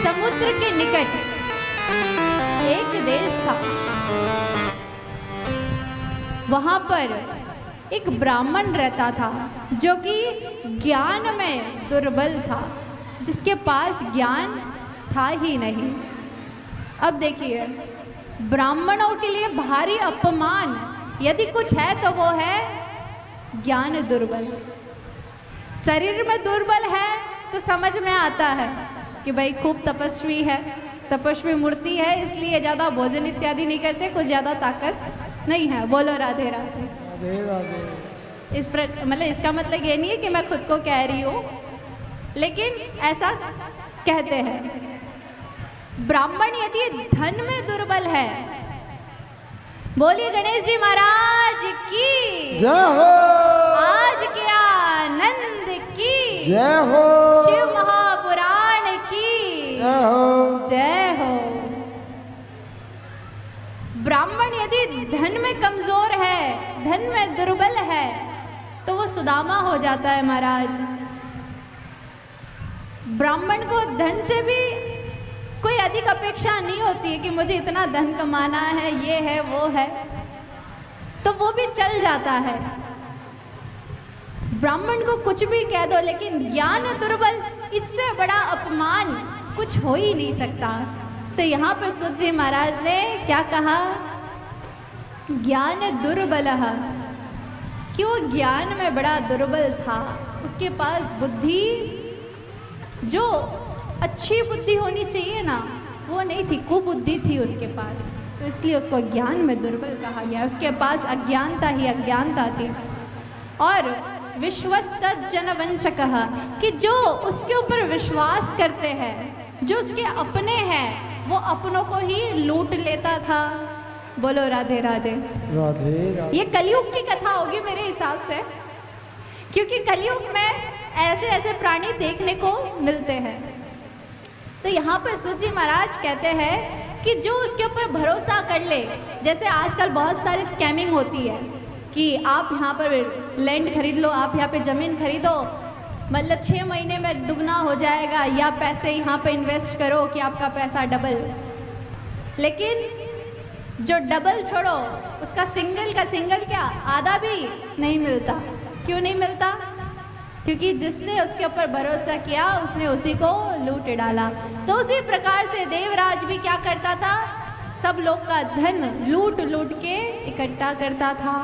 समुद्र के निकट एक देश था। वहां पर एक ब्राह्मण रहता था जो कि ज्ञान में दुर्बल था, जिसके पास ज्ञान था ही नहीं। अब देखिए, ब्राह्मणों के लिए भारी अपमान यदि कुछ है तो वो है ज्ञान दुर्बल। शरीर में दुर्बल है तो समझ में आता है कि भाई खूब तपस्वी है, तपस्वी मूर्ति है, इसलिए ज़्यादा भोजन इत्यादि नहीं करते, कुछ ज़्यादा ताकत नहीं है। बोलो राधे राधे। राधे राधे। मतलब इसका मतलब ये नहीं है कि मैं खुद को कह रही हूँ, लेकिन ऐसा कहते हैं। ब्राह्मण यदि धन में दुर्बल है, बोलिए गणेश जी महाराज की जय हो। आज के आनंद की जय हो। शिव महापुराण की जय हो। जय हो। ब्राह्मण यदि धन में कमजोर है, धन में दुर्बल है, तो वो सुदामा हो जाता है महाराज। ब्राह्मण को धन से भी कोई अधिक अपेक्षा नहीं होती है कि मुझे इतना धन कमाना है, ये है वो है, तो वो भी चल जाता है। ब्राह्मण को कुछ भी कह दो, लेकिन ज्ञान दुर्बल, इससे बड़ा अपमान कुछ हो ही नहीं सकता। तो यहाँ पर सूत जी महाराज ने क्या कहा? ज्ञान दुर्बल, कि वो ज्ञान में बड़ा दुर्बल था। उसके पास बुद्धि, जो अच्छी बुद्धि होनी चाहिए ना, वो नहीं थी, कुबुद्धि थी उसके पास, तो इसलिए उसको ज्ञान में दुर्बल कहा गया। उसके पास अज्ञानता ही अज्ञानता थी। और विश्वस्त जनवंचकः, कि जो उसके ऊपर विश्वास करते हैं, जो उसके अपने हैं, वो अपनों को ही लूट लेता था। बोलो राधे राधे। राधे राधे। ये कलयुग की कथा होगी मेरे हिसाब से, क्योंकि कलयुग में ऐसे ऐसे प्राणी देखने को मिलते हैं। तो यहाँ पर सूत जी महाराज कहते हैं कि जो उसके ऊपर भरोसा कर ले, जैसे आजकल बहुत सारी स्कैमिंग होती है कि आप यहाँ पर लैंड खरीद लो, आप यहाँ पे ज़मीन खरीदो, मतलब 6 महीने में दुगना हो जाएगा, या पैसे यहाँ पे इन्वेस्ट करो कि आपका पैसा डबल। लेकिन जो डबल छोड़ो, उसका सिंगल का सिंगल क्या, आधा भी नहीं मिलता। क्यों नहीं मिलता? क्योंकि जिसने उसके ऊपर भरोसा किया, उसने उसी को लूट डाला। तो उसी प्रकार से देवराज भी क्या करता था? सब लोग का धन लूट लूट के इकट्ठा करता था।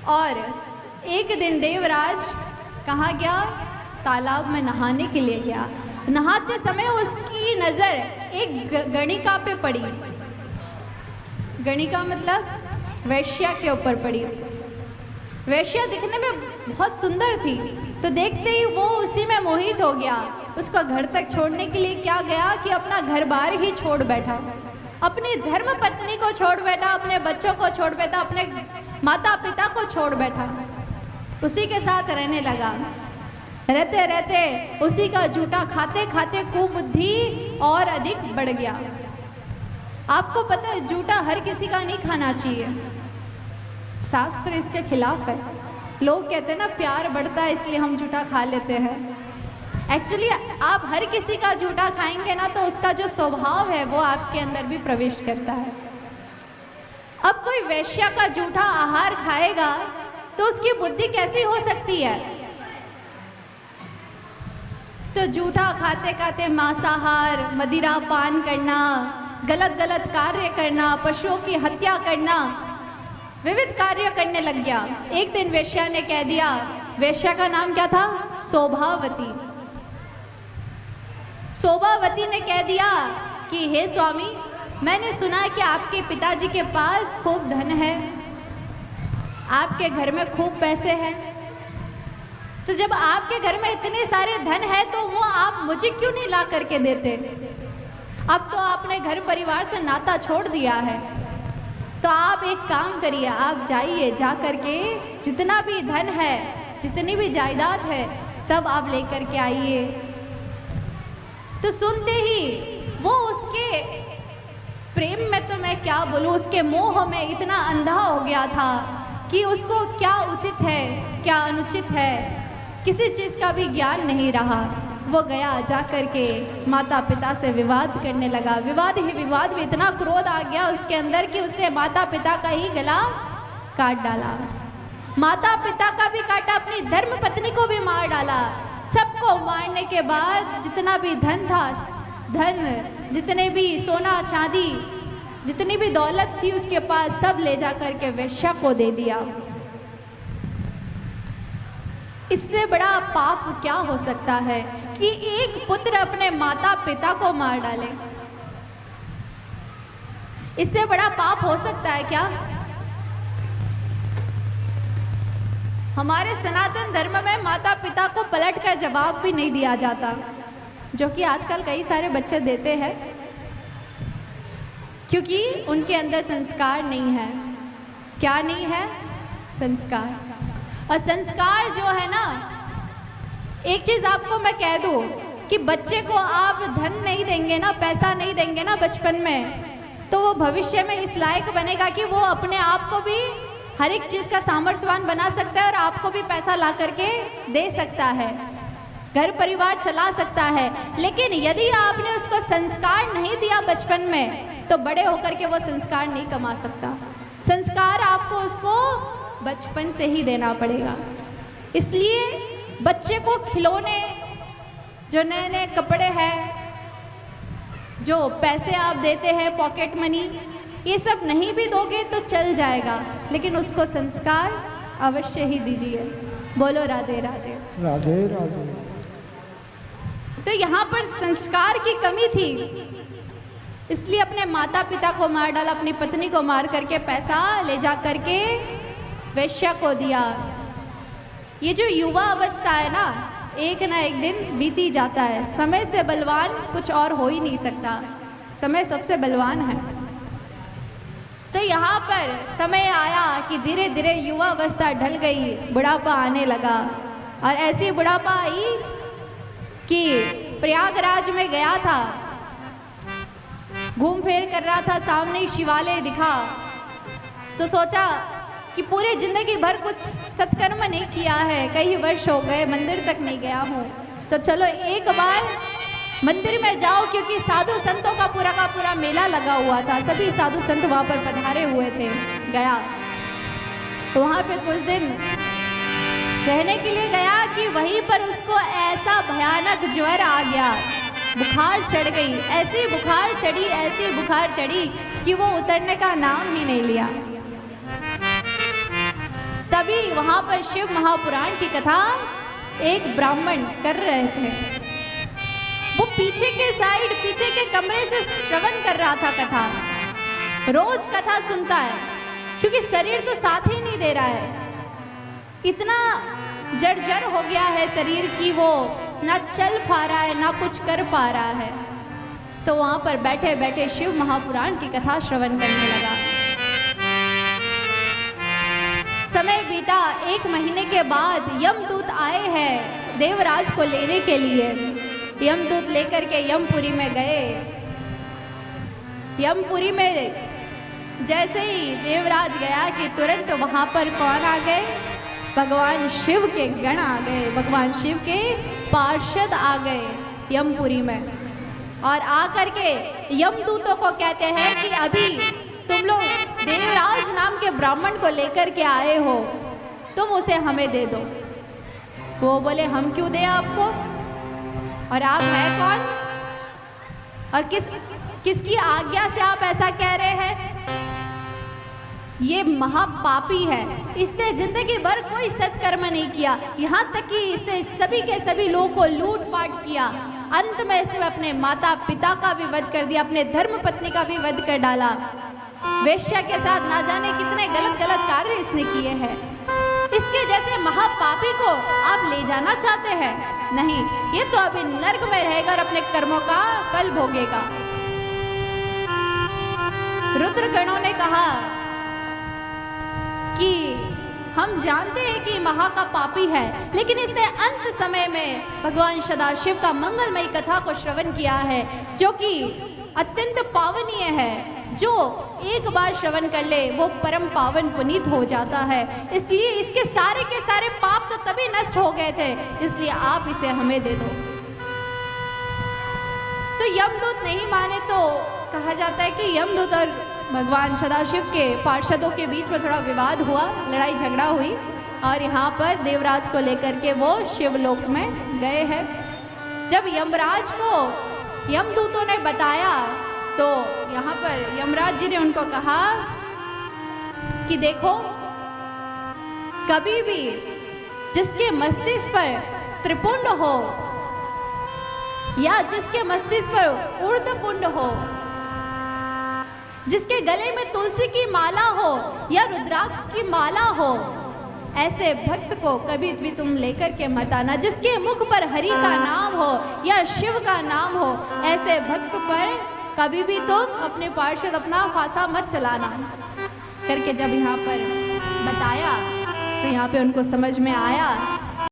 और एक दिन देवराज कहाँ गया? तालाब में नहाने के लिए गया। नहाते समय उसकी नज़र एक गणिका पे पड़ी। गणिका मतलब वैश्या के ऊपर पड़ी। वैश्या दिखने में बहुत सुंदर थी, तो देखते ही वो उसी में मोहित हो गया। उसको घर तक छोड़ने के लिए क्या गया कि अपना घर बार ही छोड़ बैठा, अपनी धर्म पत्नी को छोड़ बैठा, अपने बच्चों को छोड़ बैठा, अपने माता पिता को छोड़ बैठा, उसी के साथ रहने लगा। रहते रहते उसी का जूठा खाते खाते कुबुद्धि और अधिक बढ़ गया। आपको पता है जूठा हर किसी का नहीं खाना चाहिए, शास्त्र इसके खिलाफ है। लोग कहते हैं ना प्यार बढ़ता है इसलिए हम जूठा खा लेते हैं। एक्चुअली आप हर किसी का जूठा खाएंगे ना, तो उसका जो स्वभाव है वो आपके अंदर भी प्रवेश करता है। अब कोई वैश्या का जूठा आहार खाएगा तो उसकी बुद्धि कैसी हो सकती है? तो जूठा खाते खाते मांसाहार, मदिरा पान करना, गलत गलत कार्य करना, पशुओं की हत्या करना, विविध कार्य करने लग गया। एक दिन वेश्या ने कह दिया, वेश्या का नाम क्या था? शोभावती। शोभावती ने कह दिया कि हे स्वामी, मैंने सुना है कि आपके पिताजी के पास खूब धन है, आपके घर में खूब पैसे हैं, तो जब आपके घर में इतने सारे धन है तो वो आप मुझे क्यों नहीं ला करके देते? अब तो आपने घर परिवार से नाता छोड़ दिया है, तो आप एक काम करिए, आप जाइए, जा करके जितना भी धन है, जितनी भी जायदाद है, सब आप लेकर के आइए। तो सुनते ही वो उसके प्रेम में, तो मैं क्या बोलूँ, उसके मोह में इतना अंधा हो गया था कि उसको क्या उचित है क्या अनुचित है, किसी चीज़ का भी ज्ञान नहीं रहा। वो गया जा कर के माता पिता से विवाद करने लगा। विवाद ही विवाद में इतना क्रोध आ गया उसके अंदर कि उसने माता पिता का ही गला काट डाला। माता पिता का भी काटा, अपनी धर्म पत्नी को भी मार डाला। सबको मारने के बाद जितना भी धन था, जितने भी सोना चांदी, जितनी भी दौलत थी उसके पास, सब ले जा करके वेश्या को दे दिया। इससे बड़ा पाप क्या हो सकता है कि एक पुत्र अपने माता पिता को मार डाले? इससे बड़ा पाप हो सकता है क्या? हमारे सनातन धर्म में माता पिता को पलट कर जवाब भी नहीं दिया जाता, जो कि आजकल कई सारे बच्चे देते हैं, क्योंकि उनके अंदर संस्कार नहीं है। क्या नहीं है? संस्कार। और संस्कार जो है ना, एक चीज़ आपको मैं कह दूँ कि बच्चे को आप धन नहीं देंगे ना, पैसा नहीं देंगे ना बचपन में, तो वो भविष्य में इस लायक बनेगा कि वो अपने आप को भी हर एक चीज़ का सामर्थ्यवान बना सकता है और आपको भी पैसा ला करके दे सकता है, घर परिवार चला सकता है। लेकिन यदि आपने उसको संस्कार नहीं दिया बचपन में, तो बड़े होकर के वो संस्कार नहीं कमा सकता। संस्कार आपको उसको बचपन से ही देना पड़ेगा। इसलिए बच्चे को खिलौने, जो नए नए कपड़े हैं, जो पैसे आप देते हैं, पॉकेट मनी, ये सब नहीं भी दोगे तो चल जाएगा, लेकिन उसको संस्कार अवश्य ही दीजिए। बोलो राधे राधे। राधे राधे। तो यहाँ पर संस्कार की कमी थी, इसलिए अपने माता पिता को मार डाला, अपनी पत्नी को मार करके पैसा ले जा करके वेश्या को दिया। ये जो युवा अवस्था है ना, एक दिन बीती जाता है। समय से बलवान कुछ और हो ही नहीं सकता, समय सबसे बलवान है। तो यहाँ पर समय आया कि धीरे धीरे युवा अवस्था ढल गई, बुढ़ापा आने लगा। और ऐसी बुढ़ापा आई कि प्रयागराज में गया था, घूम फिर कर रहा था, सामने ही शिवालय दिखा, तो सोचा कि पूरे जिंदगी भर कुछ सत्कर्म नहीं किया है, कई वर्ष हो गए मंदिर तक नहीं गया हूँ, तो चलो एक बार मंदिर में जाओ, क्योंकि साधु संतों का पूरा मेला लगा हुआ था, सभी साधु संत वहाँ पर पधारे हुए थे। गया तो वहाँ पे कुछ दिन रहने के लिए गया कि वहीं पर उसको ऐसा भयानक ज्वर आ गया, बुखार चढ़ गई, ऐसी बुखार चढ़ी कि वो उतरने का नाम ही नहीं लिया। तभी वहाँ पर शिव महापुराण की कथा एक ब्राह्मण कर रहे थे। वो पीछे के कमरे से श्रवण कर रहा था कथा। रोज कथा सुनता है, क्योंकि शरीर तो साथ ही नहीं दे रहा है, इतना जर्जर हो गया है शरीर की, वो ना चल पा रहा है ना कुछ कर पा रहा है। तो वहां पर बैठे बैठे शिव महापुराण की कथा श्रवण करने लगा। समय बीता, 1 महीने के बाद यमदूत आए हैं देवराज को लेने के लिए। यमदूत लेकर के यमपुरी में गए। यमपुरी में जैसे ही देवराज गया कि तुरंत वहां पर कौन आ गए? भगवान शिव के गण आ गए, भगवान शिव के पार्षद आ गए यमपुरी में। और आकर के यमदूतों को कहते हैं कि अभी तुम लोग देवराज नाम के ब्राह्मण को लेकर के आए हो, तुम उसे हमें दे दो। वो बोले हम क्यों दें आपको, और आप है कौन, और किसकी आज्ञा से आप ऐसा कह रहे हैं? ये महापापी है, इसने जिंदगी भर कोई सत्कर्म नहीं किया, यहाँ तक कि इसने सभी के सभी लोगों को लूट पाट किया। अंत में इसने अपने माता पिता का भी वध कर दिया, अपने धर्म पत्नी का भी वध कर डाला। वेश्या के साथ ना जाने कितने गलत कार्य इसने किए हैं। इसके जैसे महापापी को आप ले जाना चाहते हैं? नहीं, ये तो अभी नर्क में रहेगा और अपने कर्मों का फल भोगेगा। रुद्रगणों ने कहा कि हम जानते हैं कि महा का पापी है, लेकिन इसने अंत समय में भगवान सदाशिव का मंगलमयी कथा को श्रवण किया है, जो कि अत्यंत पावनीय है। जो एक बार श्रवण कर ले वो परम पावन पुनीत हो जाता है। इसलिए इसके सारे के सारे पाप तो तभी नष्ट हो गए थे, इसलिए आप इसे हमें दे दो। तो यमदूत नहीं माने तो कहा जाता है कि यमदूत और भगवान सदाशिव के पार्षदों के बीच में थोड़ा विवाद हुआ, लड़ाई झगड़ा हुई और यहाँ पर देवराज को लेकर के वो शिवलोक में गए हैं। जब यमराज को यमदूतों ने बताया तो यहाँ पर यमराज जी ने उनको कहा कि देखो, कभी भी जिसके मस्तिष्क पर त्रिपुंड हो या जिसके मस्तिष्क पर ऊर्ध्वपुंड हो, जिसके गले में तुलसी की माला हो या रुद्राक्ष की माला हो, ऐसे भक्त को कभी भी तुम लेकर के मत आना। जिसके मुख पर हरि का नाम हो या शिव का नाम हो, ऐसे भक्त पर कभी भी तुम अपने पार्षद अपना फांसा मत चलाना करके जब यहाँ पर बताया तो यहाँ पे उनको समझ में आया